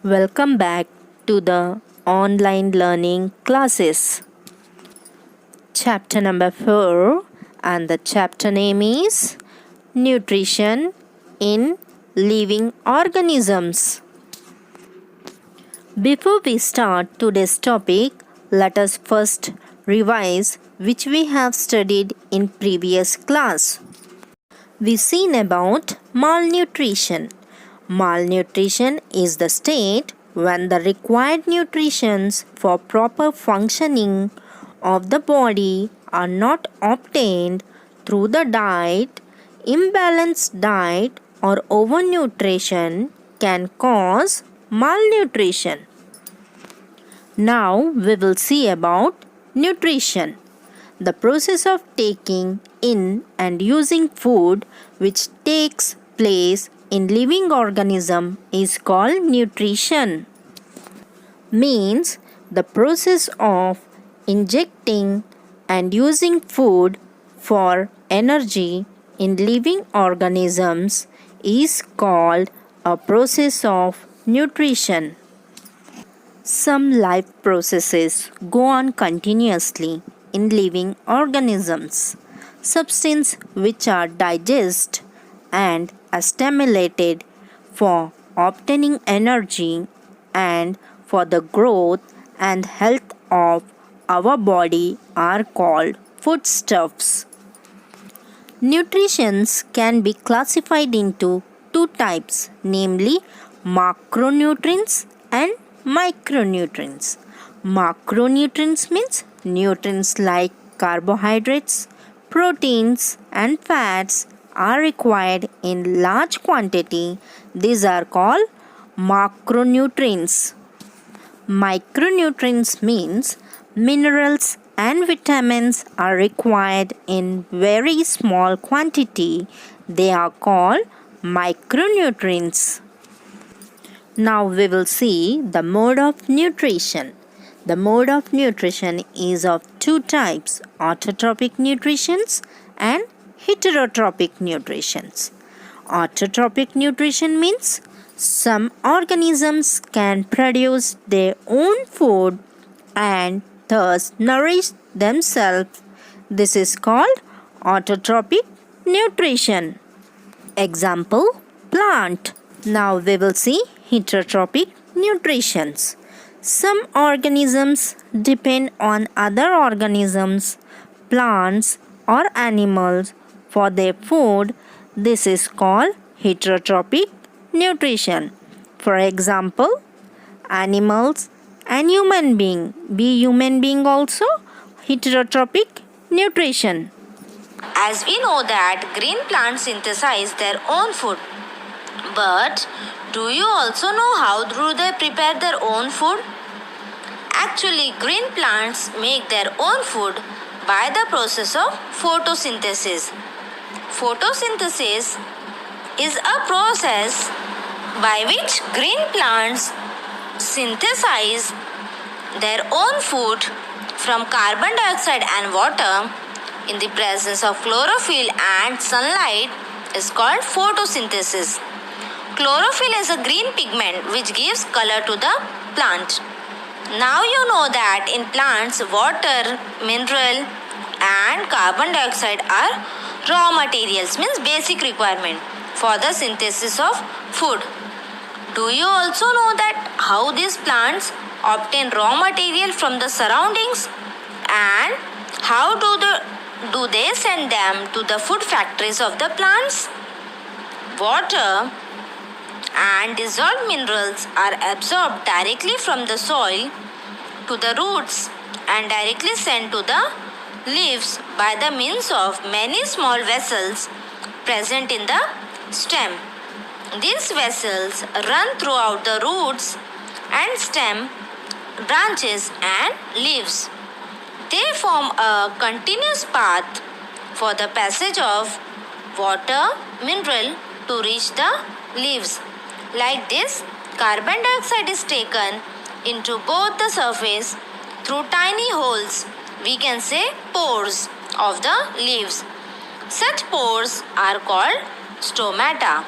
Welcome back to the online learning classes. Chapter number 4, and the chapter name is Nutrition in Living Organisms. Before we start today's topic, let us first revise which we have studied in previous class. We seen about malnutrition. Malnutrition is the state when the required nutrients for proper functioning of the body are not obtained through the diet. Imbalanced diet or overnutrition can cause malnutrition. Now we will see about nutrition. The process of taking in and using food which takes place in living organism is called nutrition. Means the process of injecting and using food for energy in living organisms is called a process of nutrition. Some life processes go on continuously in living organisms. Substances which are digested and assimilated for obtaining energy and for the growth and health of our body are called foodstuffs. Nutrition can be classified into two types, namely macronutrients and micronutrients. Macronutrients means nutrients like carbohydrates, proteins, and fats are required in large quantity. These are called macronutrients. Micronutrients means minerals and vitamins are required in very small quantity. They are called micronutrients. Now we will see the mode of nutrition. The mode of nutrition is of two types, autotrophic nutritions and heterotrophic nutritions. Autotrophic nutrition means some organisms can produce their own food and thus nourish themselves. This is called autotrophic nutrition. Example, plant. Now we will see heterotrophic nutritions. Some organisms depend on other organisms, plants or animals for their food. This is called heterotrophic nutrition. For example, animals and human being. Be human being also heterotrophic nutrition. As we know that green plants synthesize their own food. But do you also know how do they prepare their own food? Actually, green plants make their own food by the process of photosynthesis. Photosynthesis is a process by which green plants synthesize their own food from carbon dioxide and water in the presence of chlorophyll and sunlight is called photosynthesis. Chlorophyll is a green pigment which gives color to the plant. Now you know that in plants, water, mineral and carbon dioxide are raw materials, means basic requirement for the synthesis of food. Do you also know that how these plants obtain raw material from the surroundings and how do they send them to the food factories of the plants? Water and dissolved minerals are absorbed directly from the soil to the roots and directly sent to the leaves by the means of many small vessels present in the stem. These vessels run throughout the roots and stem, branches and leaves. They form a continuous path for the passage of water, mineral to reach the leaves. Like this, carbon dioxide is taken into both the surface through tiny holes, we can say pores of the leaves. Such pores are called stomata.